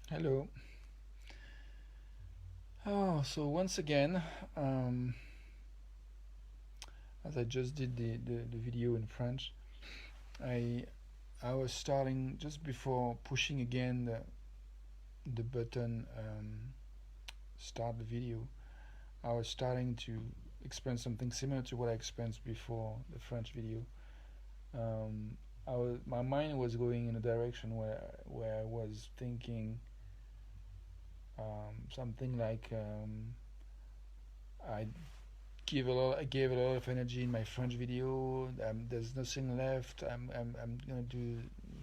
Hello. So once again, um, as I just did the video in French, I I was starting just before pushing again the button start the video. I was starting to experience something similar to what I experienced before the French video. Um, my mind was going in a direction where I was thinking something like I I gave a lot of energy in my French video. There's nothing left. I'm gonna do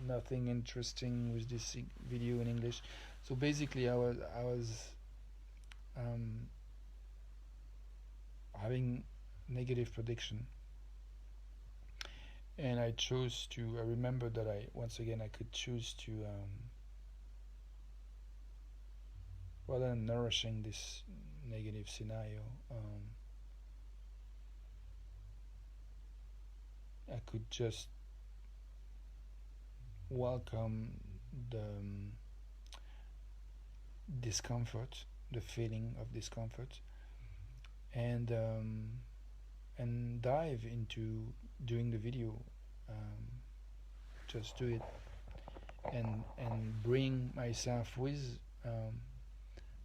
nothing interesting with this video in English. So basically, I was um, having negative prediction, and I chose to. I remember that I once again I could choose to rather than nourishing this negative scenario. I could just welcome the discomfort, the feeling of discomfort, and dive into doing the video. Um, just do it and bring myself with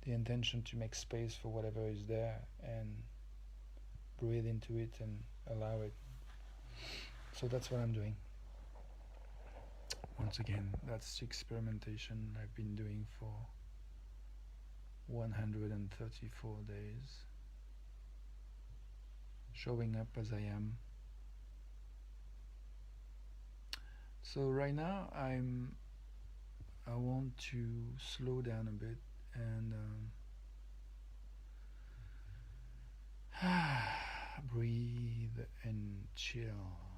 the intention to make space for whatever is there and breathe into it and allow it. So that's what I'm doing. Once again, that's the experimentation I've been doing for 134 days, showing up as I am. So right now I want to slow down a bit and breathe and chill.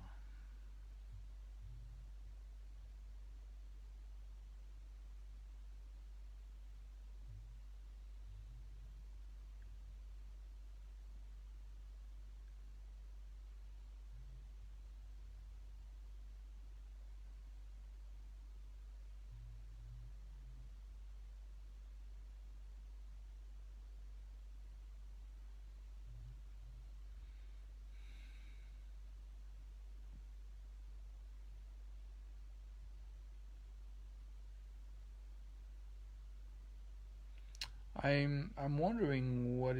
I'm wondering what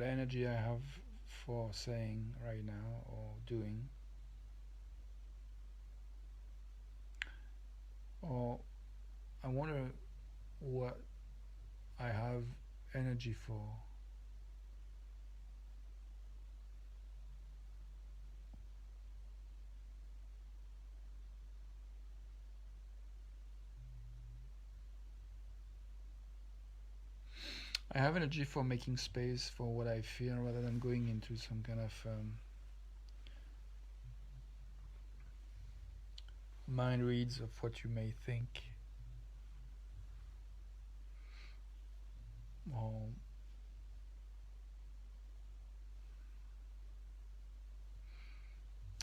energy I have for saying right now or doing, or I wonder what I have energy for. I have energy for making space for what I feel rather than going into some kind of mind reads of what you may think. Or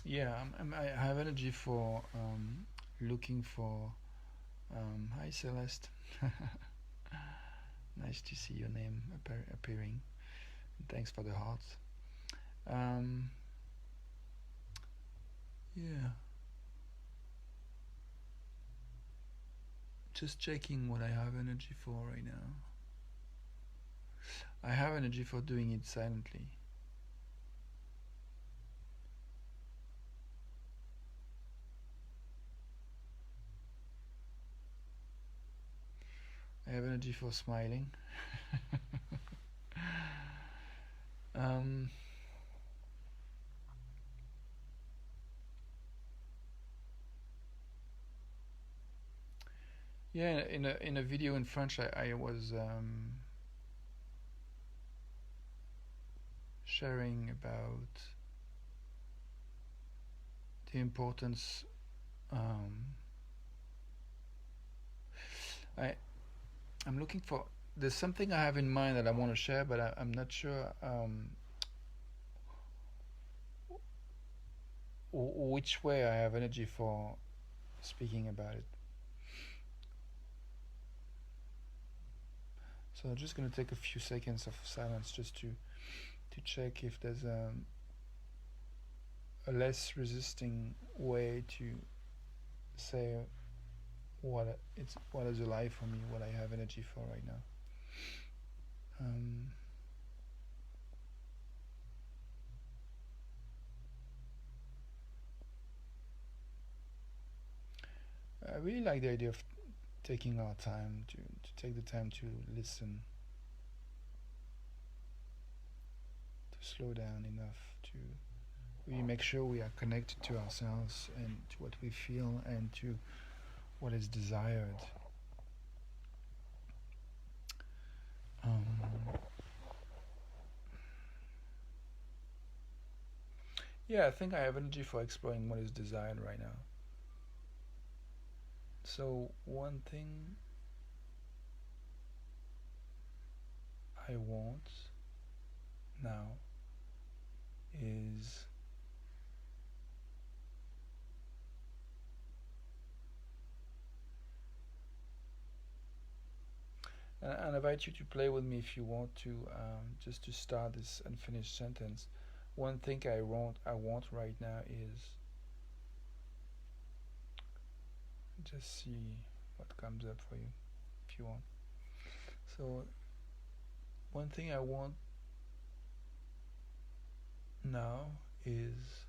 yeah, I have energy for looking for. Hi Celeste, nice to see your name appearing. Thanks for the hearts. Um, yeah, just checking what I have energy for right now. I have energy for doing it silently. I have energy for smiling. um, yeah, in a video in French, I was sharing about the importance. Um, I I'm looking for. There's something I have in mind that I want to share, but I'm not sure which way I have energy for speaking about it. So I'm just gonna take a few seconds of silence just to check if there's a less resisting way to say what is alive for me, what I have energy for right now. Um, I really like the idea of taking our time to take the time to listen, to slow down enough to really make sure we are connected to ourselves and to what we feel and to what is desired. Um, yeah, I think I have energy for exploring what is desired right now. So, one thing I want now is and I invite you to play with me if you want to, just to start this unfinished sentence. One thing I want right now is just see what comes up for you if you want. So one thing I want now is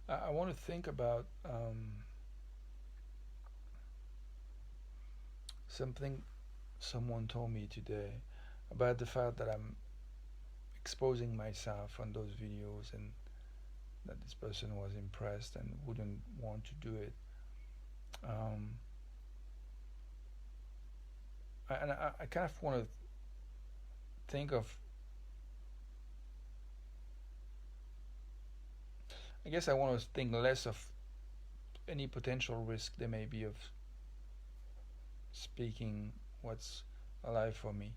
I want to think about something someone told me today about the fact that I'm exposing myself on those videos and that this person was impressed and wouldn't want to do it. Um, I kind of want to think of, I guess I want to think less of any potential risk there may be of speaking what's alive for me.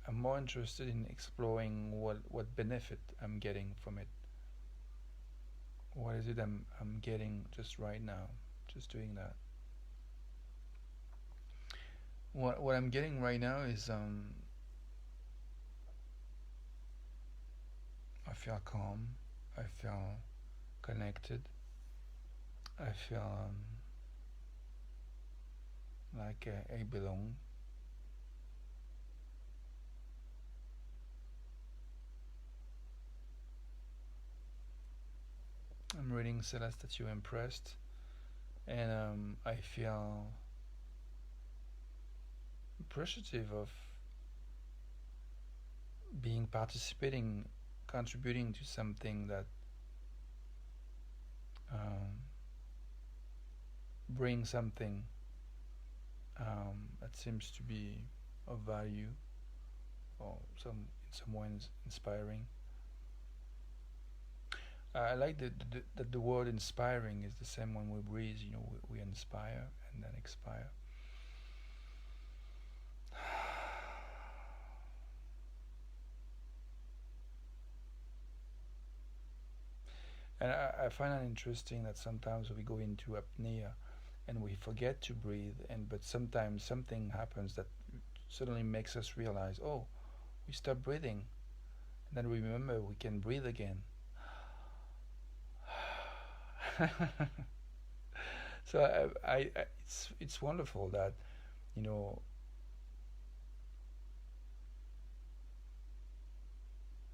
I'm more interested in exploring what benefit I'm getting from it. What is it I'm getting just right now, just doing that. What I'm getting right now is I feel calm, I feel connected, I feel like I belong. I'm reading Celeste that you're impressed, and I feel appreciative of being participating, contributing to something that um, brings something that seems to be of value or in some ways inspiring. I like that the word inspiring is the same when we breathe. We inspire and then expire. And I find it interesting that sometimes we go into apnea and we forget to breathe, and but sometimes something happens that suddenly makes us realize, oh, we stop breathing, and then we remember we can breathe again. So it's wonderful that you know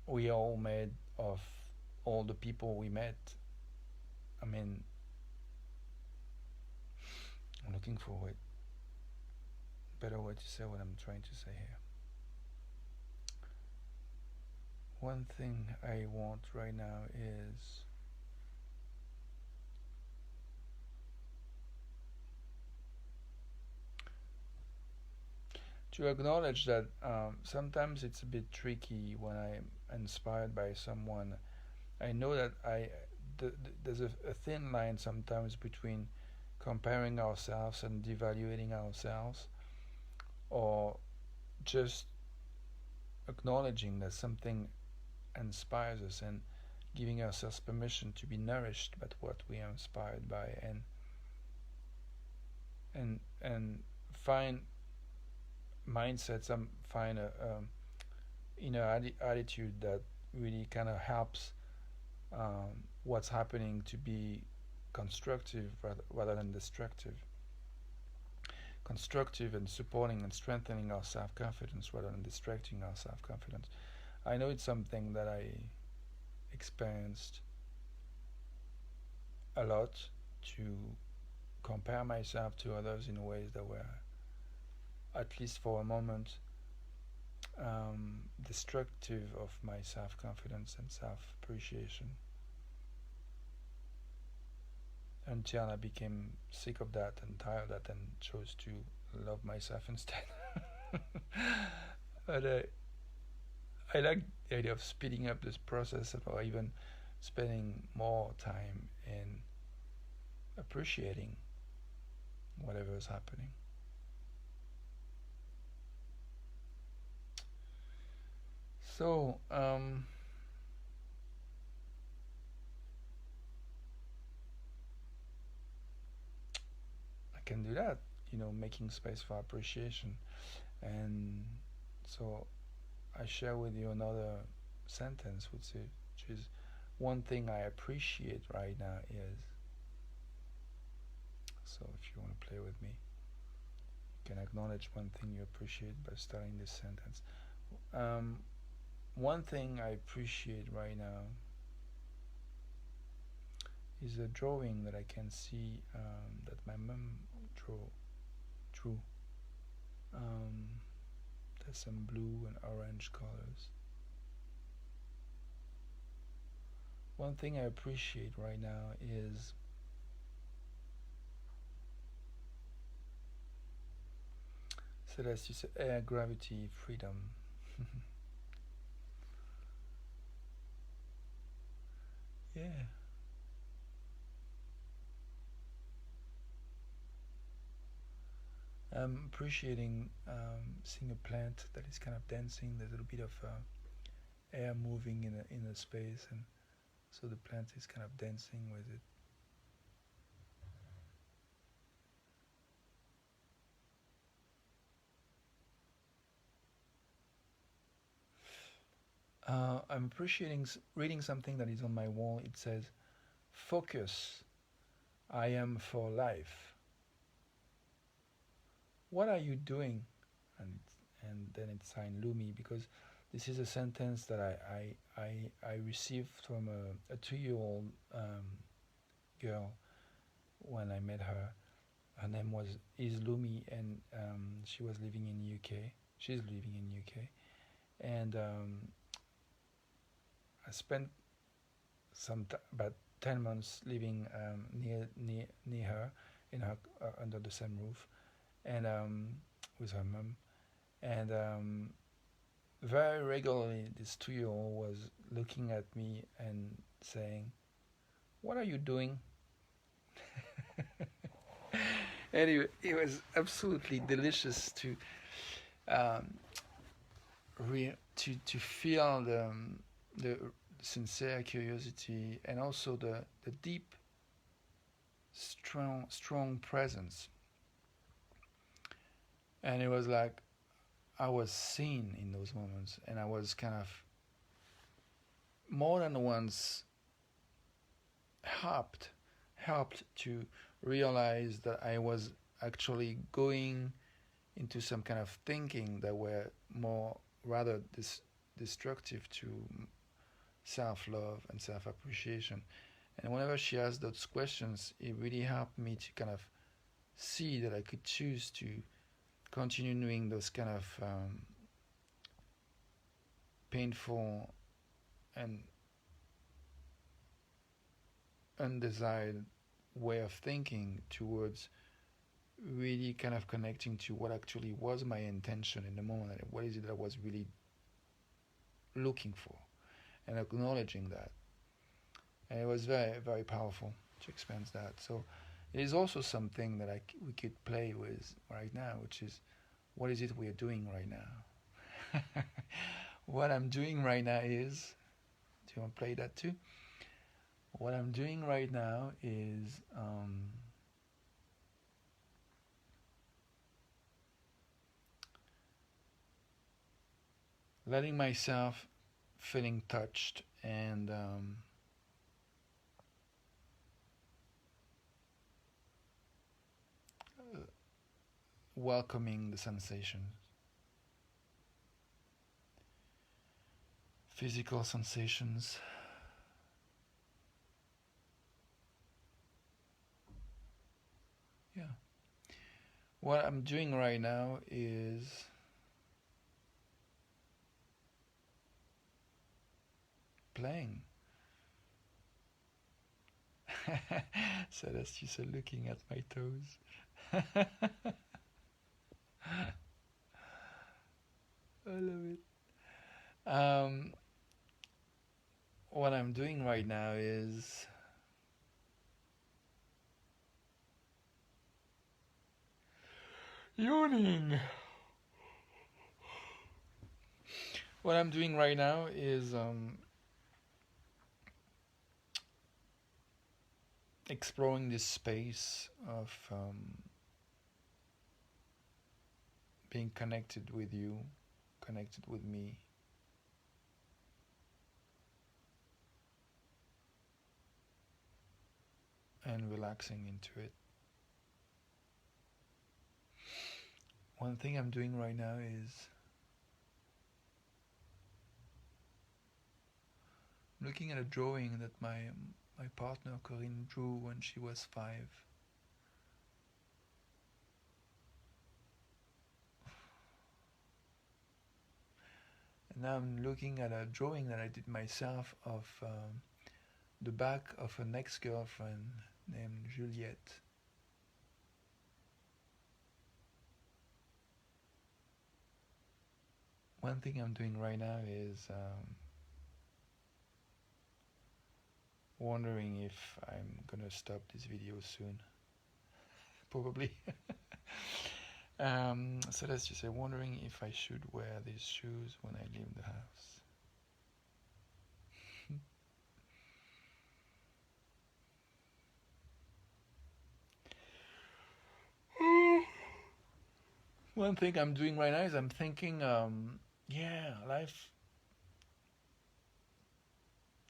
we are all made of all the people we met. I mean, I'm looking for a better way to say what I'm trying to say here. One thing I want right now is to acknowledge that sometimes it's a bit tricky when I'm inspired by someone. I know that there's a thin line sometimes between comparing ourselves and devaluating ourselves, or just acknowledging that something inspires us and giving ourselves permission to be nourished by what we are inspired by, and find mindsets, find a inner attitude that really kind of helps what's happening to be constructive rather than destructive. Constructive and supporting and strengthening our self-confidence rather than distracting our self-confidence. I know it's something that I experienced a lot, to compare myself to others in ways that were, at least for a moment, destructive of my self-confidence and self-appreciation, until I became sick of that and tired of that and chose to love myself instead. But I like the idea of speeding up this process, or even spending more time in appreciating whatever is happening. So, I can do that, making space for appreciation. And so I share with you another sentence, which is, one thing I appreciate right now is. So if you want to play with me, you can acknowledge one thing you appreciate by starting this sentence. One thing I appreciate right now is a drawing that I can see that my mom drew. There's some blue and orange colors. One thing I appreciate right now is Celeste, you said air, gravity, freedom. Yeah. I'm appreciating seeing a plant that is kind of dancing. There's a little bit of air moving in a space, and so the plant is kind of dancing with it. I'm appreciating reading something that is on my wall. It says, "Focus. I am for life. What are you doing?" And then it's signed Lumi, because this is a sentence that I received from a 2-year-old girl when I met her. Her name is Lumi, and she was living in UK. She's living in UK, and I spent about 10 months living near her, in her under the same roof, and with her mom, and very regularly this 2-year-old was looking at me and saying, "What are you doing?" Anyway, it was absolutely delicious to to feel the sincere curiosity, and also the deep, strong presence. And it was like I was seen in those moments, and I was kind of more than once helped to realize that I was actually going into some kind of thinking that were more rather destructive to self-love and self-appreciation. And whenever she asked those questions, it really helped me to kind of see that I could choose to continue doing those kind of painful and undesired way of thinking, towards really kind of connecting to what actually was my intention in the moment. What is it that I was really looking for, and acknowledging that. And it was very, very powerful to experience that. So it is also something that we could play with right now, which is what is it we are doing right now? What I'm doing right now is, do you want to play that too? What I'm doing right now is letting myself feeling touched and welcoming the sensations, physical sensations. Yeah. What I'm doing right now is playing. Celeste, you said looking at my toes. I love it. What I'm doing right now is yawning. What I'm doing right now is exploring this space of being connected with you, connected with me. And relaxing into it. One thing I'm doing right now is looking at a drawing that my partner Corinne drew when she was 5. And now I'm looking at a drawing that I did myself of the back of an ex-girlfriend named Juliette. One thing I'm doing right now is wondering if I'm gonna stop this video soon. Probably. So let's just say, wondering if I should wear these shoes when I leave the house. One thing I'm doing right now is I'm thinking, yeah, life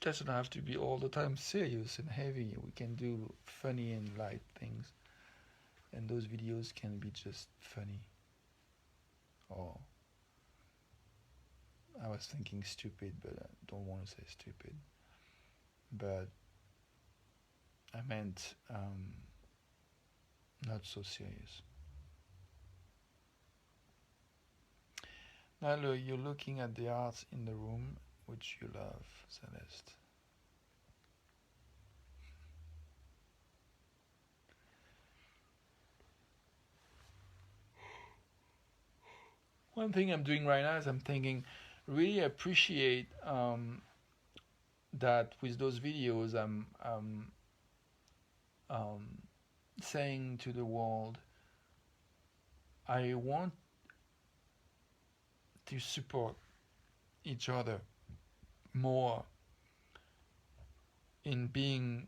doesn't have to be all the time serious and heavy. We can do funny and light things, and those videos can be just funny. Or I was thinking stupid, but I don't want to say stupid. But I meant not so serious. Now you're looking at the art in the room, which you love, Celeste. One thing I'm doing right now is I'm thinking, really appreciate that with those videos I'm saying to the world, I want to support each other more in being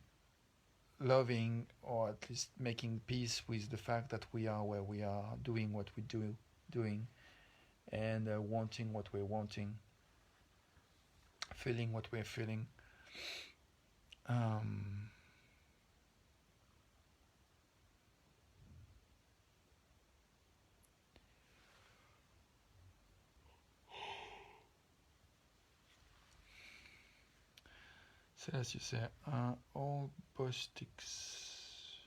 loving, or at least making peace with the fact that we are where we are, doing what we doing, and wanting what we're wanting, feeling what we're feeling. So as you say, all Bostic's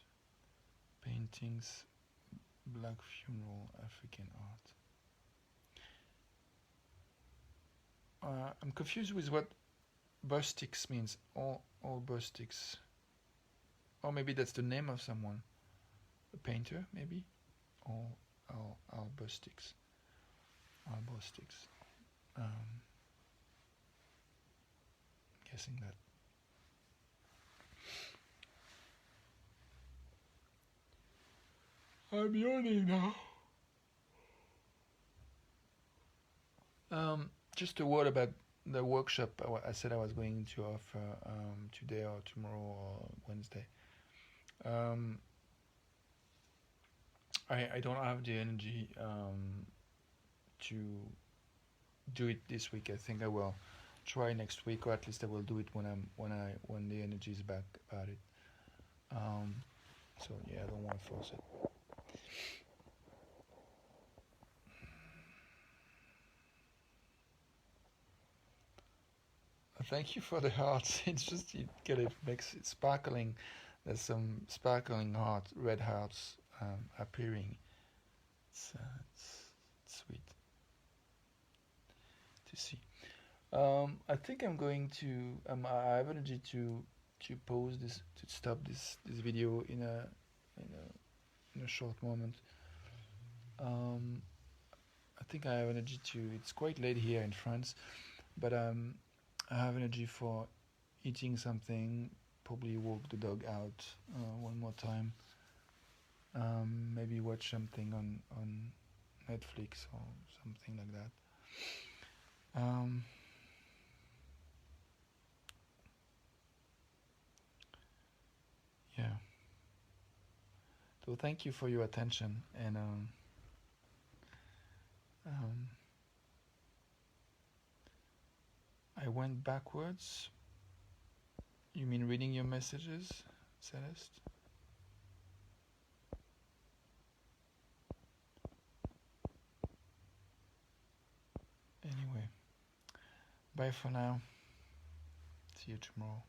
paintings, Black funeral, African art. I'm confused with what Bostic's means. All Bostic's, or maybe that's the name of someone, a painter, maybe. All Bostic's, guessing that. I'm yawning now. Just a word about the workshop I said I was going to offer today or tomorrow or Wednesday. I don't have the energy to do it this week. I think I will try next week, or at least I will do it when the energy is back about it. Um, so yeah, I don't want to force it. Thank you for the hearts. It's just it makes it sparkling. There's some sparkling red hearts appearing. It's sweet to see. I think I'm going to. I have energy to pause this, to stop this video in a short moment. I think I have energy to. It's quite late here in France, but I have energy for eating something. Probably walk the dog out one more time. Maybe watch something on Netflix or something like that. Yeah. So thank you for your attention, and um, I went backwards. You mean reading your messages, Celeste? Anyway, bye for now. See you tomorrow.